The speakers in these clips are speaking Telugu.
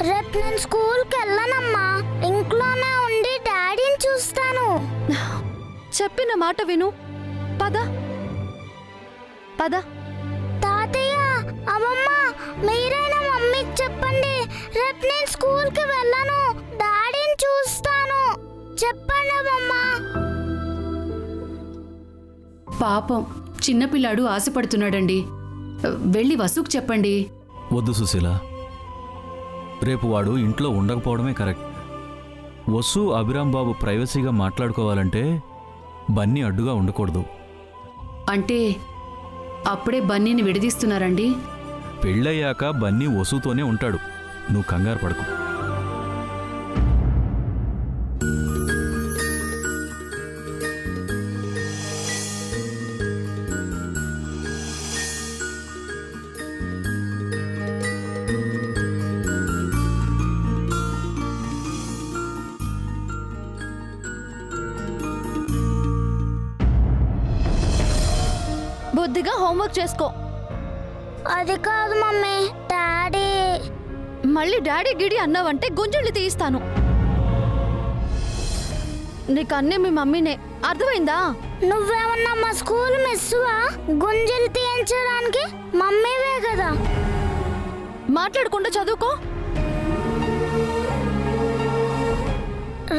రేపు నేను స్కూల్కి వెళ్ళనమ్మా, ఇంట్లోనే ఉండి డాడీని చూస్తాను. చెప్పిన మాట విను. పద పద. తాతయ్య, అమ్మమ్మ, మీరైనా మమ్మీకి చెప్పండి, రేపు నేను స్కూల్కి వెళ్ళను, డాడీని చూస్తాను. చెప్పండి అమ్మమ్మ. పాపం చిన్నపిల్లాడు ఆశపడుతున్నాడండి. వెళ్ళి వసుకు చెప్పండి. వద్దు సుశీల, రేపు వాడు ఇంట్లో ఉండకపోవడమే కరెక్ట్. వసు అభిరామ్ బాబు ప్రైవసీగా మాట్లాడుకోవాలంటే బన్నీ అడ్డుగా ఉండకూడదు. అంటే అప్పుడే బన్నీని విడదీస్తున్నారండి? పెళ్ళయ్యాక బన్నీ వసుతోనే ఉంటాడు, నువ్వు కంగారు పడకు. బుద్ధిగా హోంవర్క్ చేసుకో. అది కాదు మమ్మీ, డాడీ. మళ్ళీ డాడీ గిడి అన్నావంటే గుంజుళ్ళు తీయిస్తాను. నీకు అన్నీ మీ మమ్మీనే, అర్థమైందా? నువ్వేమన్నా మా స్కూల్ మిస్సువా? గుంజలు తీయించడానికి మమ్మీవే కదా. మాట్లాడకుండా చదువుకో.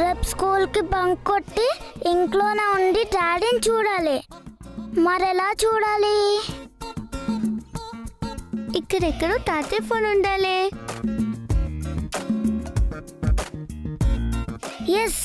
రేపు స్కూల్కి బంక్ కొట్టి ఇంట్లోనే ఉండి డాడీని చూడాలి. మరెలా చూడాలి? ఇక్కడెక్కడో తాతయ్య ఫోన్ ఉండాలి. ఎస్.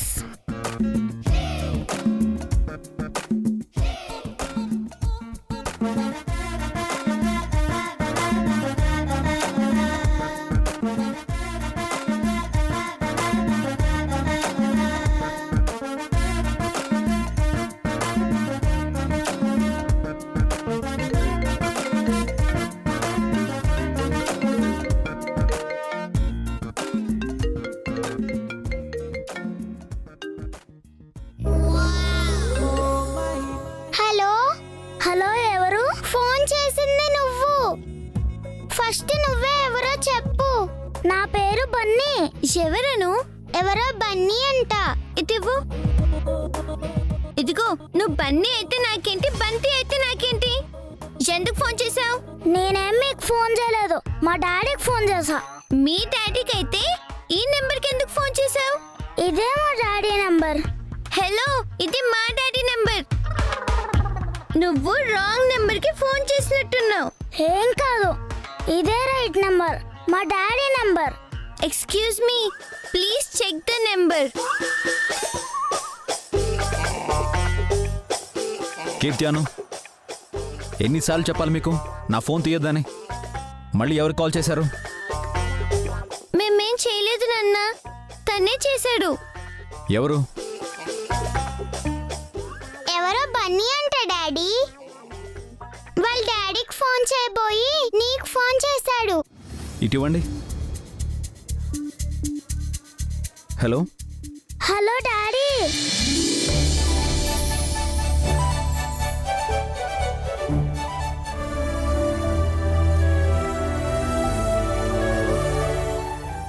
హలో హలో, ఎవరు ఫోన్ చేసింది? నువ్వు ఫస్ట్ నువ్వే ఎవరో చెప్పు. నా పేరు బన్నీ. ఎవరను? ఎవరో బన్నీ అంట. ఇటివ్వు. ఇదిగో, నువ్వు బన్నీ అయితే నాకేంటి, బంటి అయితే నాకేంటి? ఎందుకు ఫోన్ చేసావు? నేనేం మీకు ఫోన్ చేయలేదు, మా డాడీకి ఫోన్ చేసా. మీ డాడీకి అయితే ఈ నెంబర్కి ఎందుకు ఫోన్ చేసావు? ఇదే మా డాడీ నెంబర్. హలో, ఇది మా డాడీ నెంబర్. నువ్వు రాంగ్ నెంబర్కి ఫోన్ చేసినట్టున్నావు. ఏం కాదు, ఇదే రైట్ నెంబర్, మా daddy number. Excuse me, please check the number. కీర్త్యాను, ఎన్నిసార్లు చెప్పాలి మీకు నా ఫోన్ తీయొద్దని? మళ్ళీ ఎవరు కాల్ చేశారు? మేమేం చేయలేదు నాన్న, తనే చేశాడు. ఎవరు? ఎవరో బన్నీ అంట డాడీ. వాళ్ళ డాడీకి ఫోన్ చేయబోయి నీకు ఫోన్ చేశాడు. ఇటివ్వండి. హలో. Hello daddy.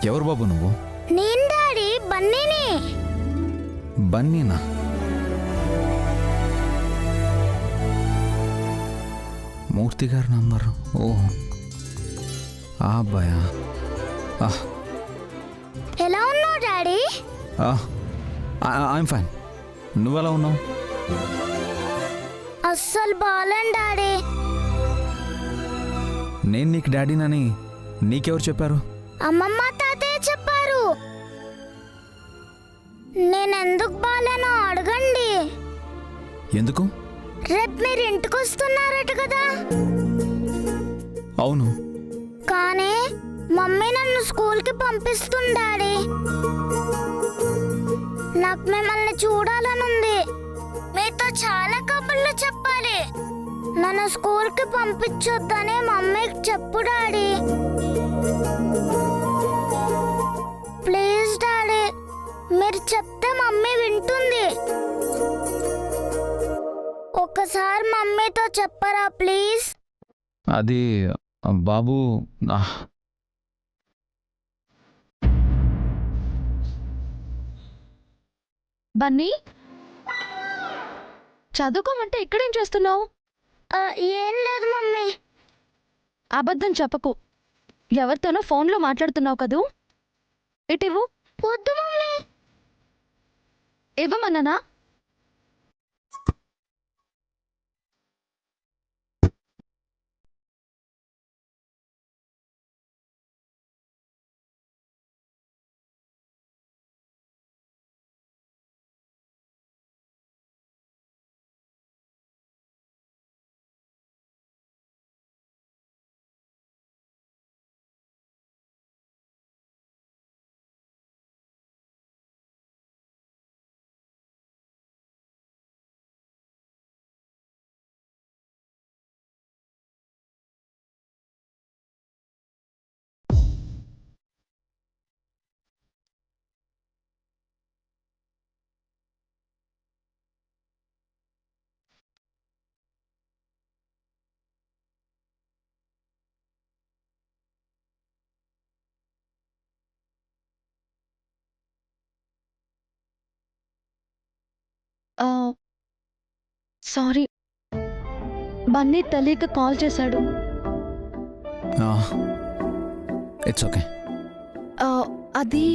ఎవరు బాబు నువ్వు? నేను డాడీ, బన్నీని. బన్నీనా? మూర్తి గారి నంబరు. ఓ, ఆ అబ్బాయా. ఎలా ఉన్నావు డాడీ? I'm fine. నువ్వెలా ఉన్నావు? అస్సలు బాలేను డాడీ. నేను నీకు డాడీనని నీకెవరు చెప్పారు? అమ్మమ్మ, తాతయ్య చెప్పారు. నేనెందుకు బాలేనో అడగండి. ఎందుకు? రేపు మీరు ఇంటికి వస్తున్నారట కదా. అవును. కానీ మమ్మీ నన్ను స్కూల్కి పంపిస్తుంది డాడీ. నాకు మిమ్మల్ని చూడాలనుంది, మీతో చాలా కబుర్లు చెప్పాలి. నన్ను స్కూల్కి పంపించొద్దని మమ్మీకి చెప్పు డాడీ. ప్లీజ్ డాడీ, మీరు చెప్తే మమ్మీ వింటుంది. ఒక్కసారి మమ్మీతో చెప్పరా ప్లీజ్? అది బాబు, బన్నీ, చదువుకోమంటే ఇక్కడేం చేస్తున్నావు? ఏం లేదు మమ్మీ. అబద్ధం చెప్పకు. ఎవరితోనో ఫోన్లో మాట్లాడుతున్నావు కదూ? ఇటివ్వు. వద్దు మమ్మీ. ఇవ్వమన్నానా? సారీ, బన్నీ తెలియక కాల్ చేశాడు. It's okay. అది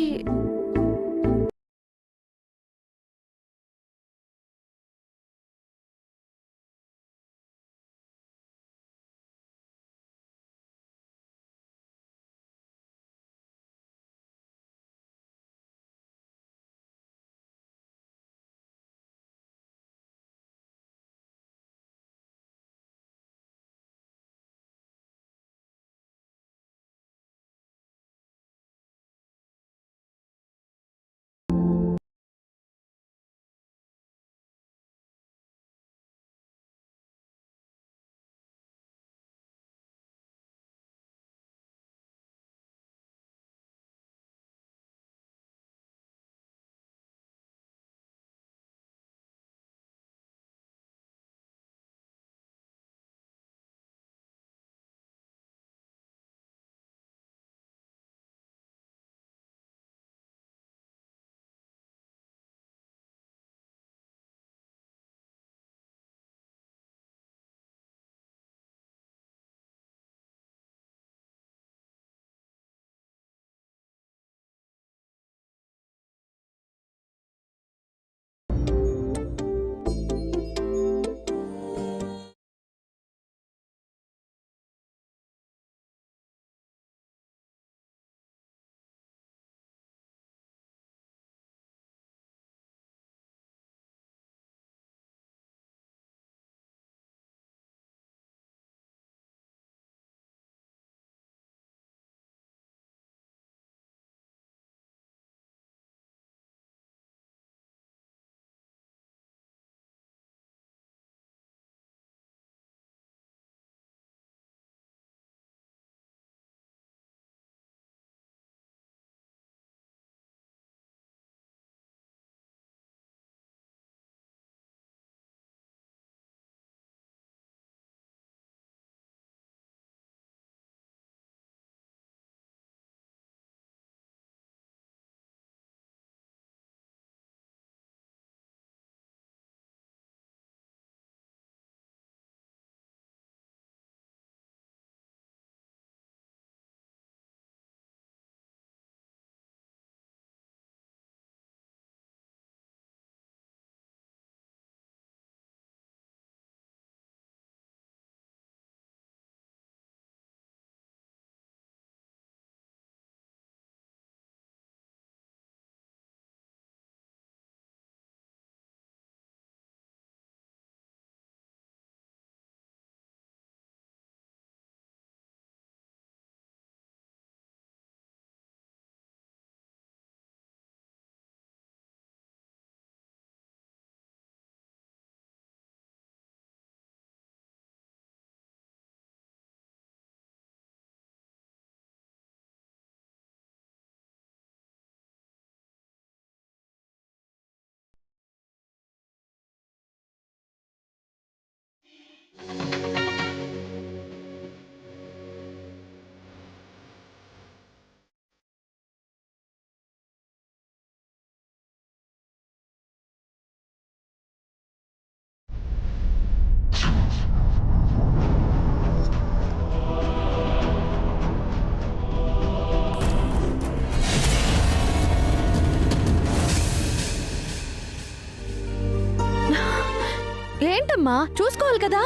ఏమైందమ్మా? చూసుకోవాలి కదా.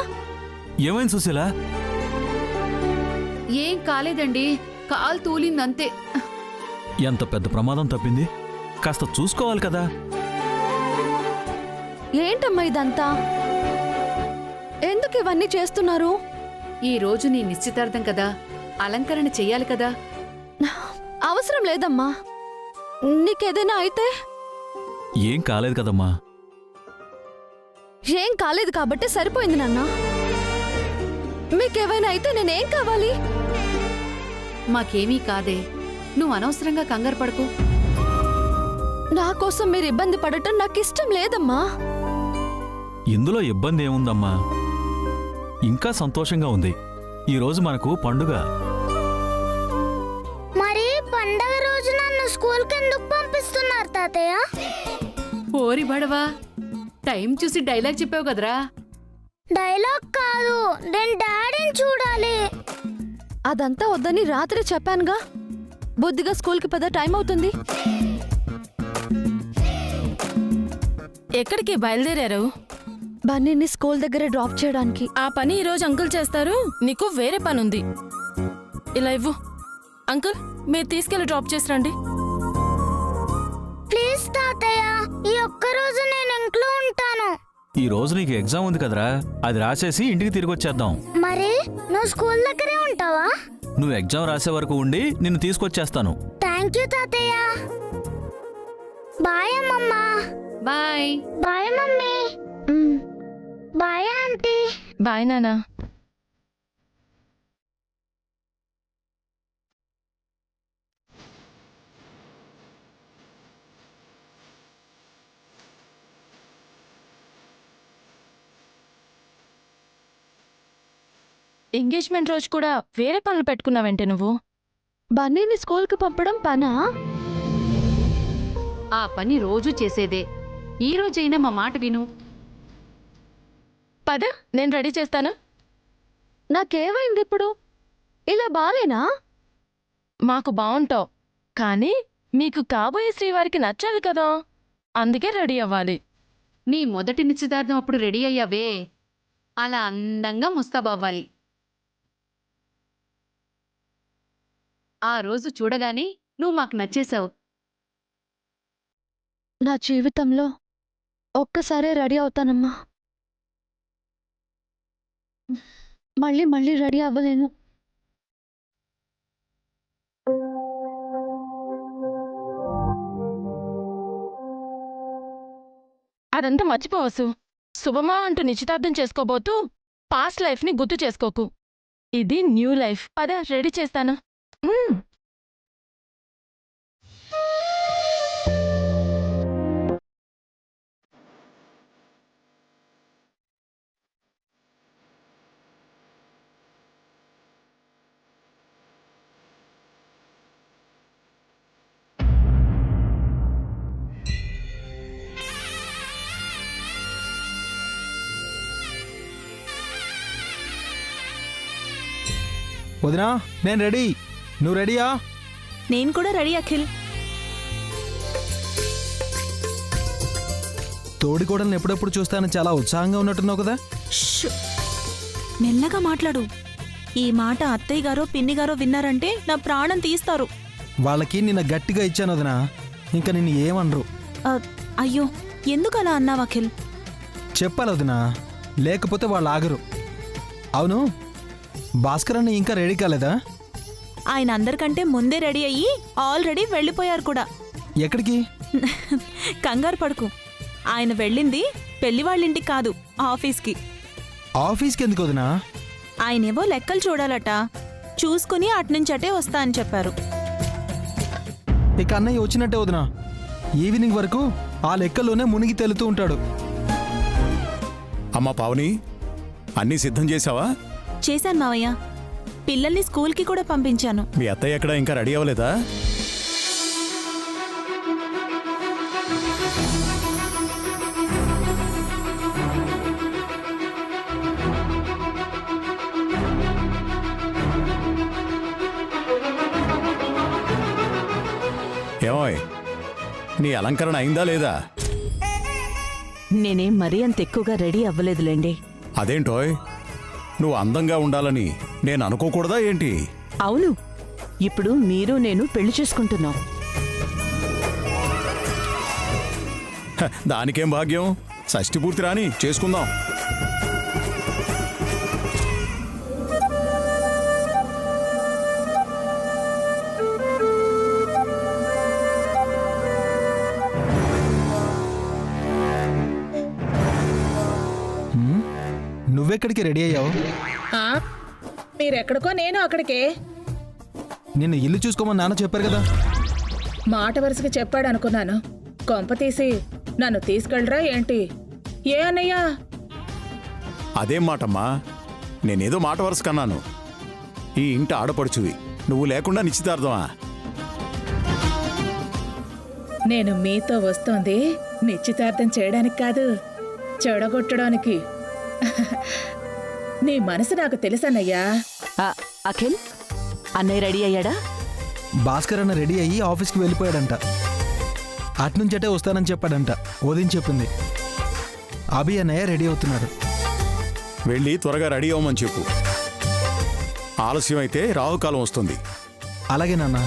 ఏమైంది సుశీల? ఏం కాలేదండి, కాలు తూలిందంతే. ఎంత పెద్ద ప్రమాదం తప్పింది, కాస్త చూసుకోవాలి కదా. ఏంటమ్మా ఇదంతా? ఎందుకు ఇవన్నీ చేస్తున్నారు? ఈ రోజు నీ నిశ్చితార్థం కదా, అలంకరణ చెయ్యాలి కదా. అవసరం లేదమ్మా. నీకేదైనా అయితే? ఏం కాలేదు కదమ్మా. ఏం కాలేదు కాబట్టి సరిపోయింది నాన్న. మీకేమైనా అయితే నేనేం కావాలి? మాకేమీ కాదే, నువ్వు అనవసరంగా కంగారు పడకు. నా కోసం మీరు ఇబ్బంది పడటం నాకు ఇష్టం లేదమ్మా. ఇందులో ఇబ్బంది ఏముందమ్మా? ఇంకా సంతోషంగా ఉంది. ఈరోజు మనకు పండుగ. మరి పండగ రోజు నన్ను స్కూల్కి ఎందుకు పంపిస్తున్నారు తాతయ్య? ఓరి బడవా, టైం చూసి డైలాగ్ చెప్పావు కదరా. డైలాగ్ కాదు, నేను డాడీని చూడాలి. అదంతా వద్దని రాత్రి చెప్పానుగా. బుద్ధిగా స్కూల్కి పద, టైం అవుతుంది. ఎక్కడికి బయలుదేరారు? బన్నీని స్కూల్ దగ్గర డ్రాప్ చేయడానికి. ఆ పని ఈరోజు అంకుల్ చేస్తారు, నీకు వేరే పని ఉంది. ఇలా ఇవ్వు. అంకుల్, మీరు తీసుకెళ్లి డ్రాప్ చేసి రండి. ప్లీజ్ తాతయ్య, ఈ ఒక్క రోజు నేను ఇంట్లో ఉంటాను. ఈ రోజు నీకు ఎగ్జామ్ ఉంది కదరా, అది రాసేసి ఇంటికి తిరిగి వచ్చేద్దాం. మరి నువ్వు స్కూల్ దగ్గరే ఉంటావా? నువ్వు ఎగ్జామ్ రాసే వరకు ఉండి నిన్ను తీసుకొచ్చేస్తాను. థ్యాంక్ యూ తాతయ్య. బాయ్ అమ్మమ్మ. Bye. Bye mummy. Bye aunty. Bye నానా. ఎంగేజ్మెంట్ రోజు కూడా వేరే పనులు పెట్టుకున్నావంటే నువ్వు? బన్నీని స్కూల్కి పంపడం పనా? ఆ పని రోజు చేసేదే, ఈ రోజైనా మా మాట విను. పద, నేను రెడీ చేస్తాను. నాకేమైంది ఇప్పుడు? ఇలా బాలేనా? మాకు బావుంటావు, కానీ మీకు కాబోయే శ్రీవారికి నచ్చాలి కదా, అందుకే రెడీ అవ్వాలి. నీ మొదటి నిశ్చితార్థం అప్పుడు రెడీ అయ్యావే, అలా అందంగా ముస్తాబవ్వాలి. ఆ రోజు చూడగానే నువ్వు మాకు నచ్చేశావు. నా జీవితంలో ఒక్కసారే రెడీ అవుతానమ్మా. మళ్ళీ మళ్ళీ రెడీ అవ్వలేను. అదంతా మర్చిపోవసు. శుభమా అంటూ నిశ్చితార్థం చేసుకోబోతూ పాస్ట్ లైఫ్ని గుర్తు చేసుకోకు. ఇది న్యూ లైఫ్. పద, రెడీ చేస్తాను. వదినా, నేను రెడీ. నువ్వు రెడీయా? నేను కూడా రెడీ అఖిల్. తోడికోడల్ని ఎప్పుడెప్పుడు చూస్తానని చాలా ఉత్సాహంగా ఉన్నట్టున్నావు కదా. ష్! మెల్లగా మాట్లాడు. ఈ మాట అత్తయ్య గారో పిన్ని గారో విన్నారంటే నా ప్రాణం తీస్తారు. వాళ్ళకి నిన్న గట్టిగా ఇచ్చాను వదినా, ఇంకా నిన్ను ఏమనరు. అయ్యో, ఎందుకు అలా అన్నావు అఖిల్? చెప్పాలి వదినా, లేకపోతే వాళ్ళు ఆగరు. అవును, భాస్కర్ అన్న ఇంకా రెడీ కాలేదా? ఆయన అందరికంటే ముందే రెడీ అయ్యి ఆల్రెడీ వెళ్ళిపోయారు కూడా. ఎక్కడికి? కంగారు పడుకు. ఆయన వెళ్ళింది పెళ్లి వాళ్ళింటికి కాదు, ఆఫీస్కి. ఆఫీస్కి ఎందుకు వదినా? ఆయనేవో లెక్కలు చూడాలట, చూసుకుని అట్నుంచటే వస్తా అని చెప్పారు. ఇక అన్నయ్య వచ్చినట్టే వదినా. ఈవినింగ్ వరకు ఆ లెక్కల్లోనే మునిగి తేలుతూ ఉంటాడు. అమ్మా పావని, అన్నీ సిద్ధం చేశావా? చేశాను మావయ్య. పిల్లల్ని స్కూల్కి కూడా పంపించాను. మీ అత్తయ్య ఎక్కడ ఇంకా రెడీ అవ్వలేదా? ఏమోయ్, నీ అలంకరణ అయిందా లేదా? నేనేం మరీ అంత ఎక్కువగా రెడీ అవ్వలేదులేండి. అదేంటోయ్, నువ్వు అందంగా ఉండాలని నేను అనుకోకూడదా ఏంటి? అవును, ఇప్పుడు మీరు నేను పెళ్లి చేసుకుంటున్నాం. దానికేం భాగ్యం, షష్ఠి పూర్తి రాని చేసుకుందాం. నువ్వెక్కడికి రెడీ అయ్యావు? మీరెక్కడికో నేను అక్కడికే. నిన్ను ఇల్లు చూసుకోమని నాన్న చెప్పారు కదా. మాట వరుసకి చెప్పాడు అనుకున్నాను. కొంప తీసి నన్ను తీసుకెళ్ళరా ఏంటి? ఏ అన్నయ్యా? అదేం మాటమ్మా, నేనేదో మాట వరుస కన్నాను. ఈ ఇంటి ఆడపడుచువి, నువ్వు లేకుండా నిశ్చితార్థమా? నేను మీతో వస్తోంది నిశ్చితార్థం చేయడానికి కాదు, చెడగొట్టడానికి. నీ మనసు నాకు తెలుసన్నయ్యా. అఖిల్, అన్నయ్య రెడీ అయ్యాడా? భాస్కర్ అన్న రెడీ అయ్యి ఆఫీస్కి వెళ్ళిపోయాడంట. అట్నుంచటే వస్తానని చెప్పాడంట. వదిని చెప్పింది. అభి అన్నయ్య రెడీ అవుతున్నాడు. వెళ్ళి త్వరగా రెడీ అవ్వమని చెప్పు. ఆలస్యం అయితే రాహుకాలం వస్తుంది. అలాగే నాన్న.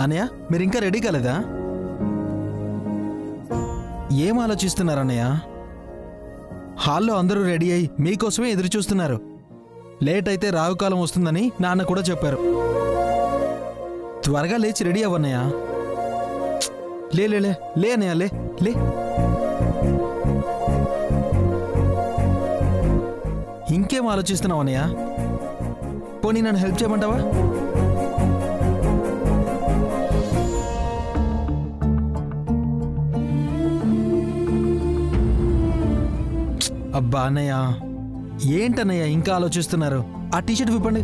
అన్నయ్య, మీరు ఇంకా రెడీ కాలేదా? ఏం ఆలోచిస్తున్నారు అన్నయ్య? హాల్లో అందరూ రెడీ అయి మీకోసమే ఎదురు చూస్తున్నారు. లేట్ అయితే రావుకాలం వస్తుందని నాన్న కూడా చెప్పారు. త్వరగా లేచి రెడీ అవ్వన్నయ్య. లే లే లే లే అన్నయ్య, లే లే. ఇంకేం ఆలోచిస్తున్నావు అన్నయ్య? పోనీ నన్ను హెల్ప్ చేయమంటావా? అబ్బా అన్నయ్య, ఏంటన్నయ్య ఇంకా ఆలోచిస్తున్నారు? ఆ టీషర్ట్ విప్పండి.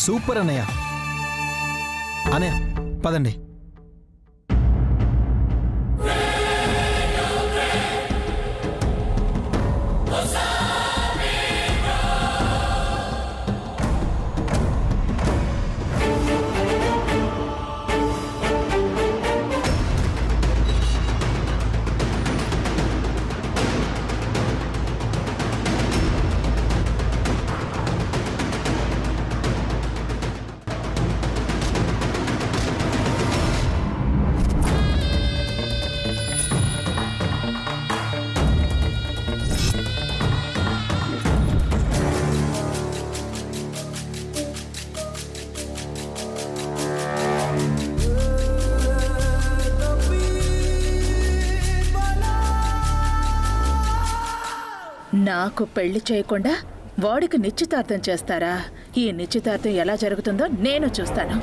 సూపర్ అన్నయ్య. అన్నయ్య పదండి. నాకు పెళ్లి చేయకుండా వాడికి నిశ్చితార్థం చేస్తారా? ఈ నిశ్చితార్థం ఎలా జరుగుతుందో నేను చూస్తాను.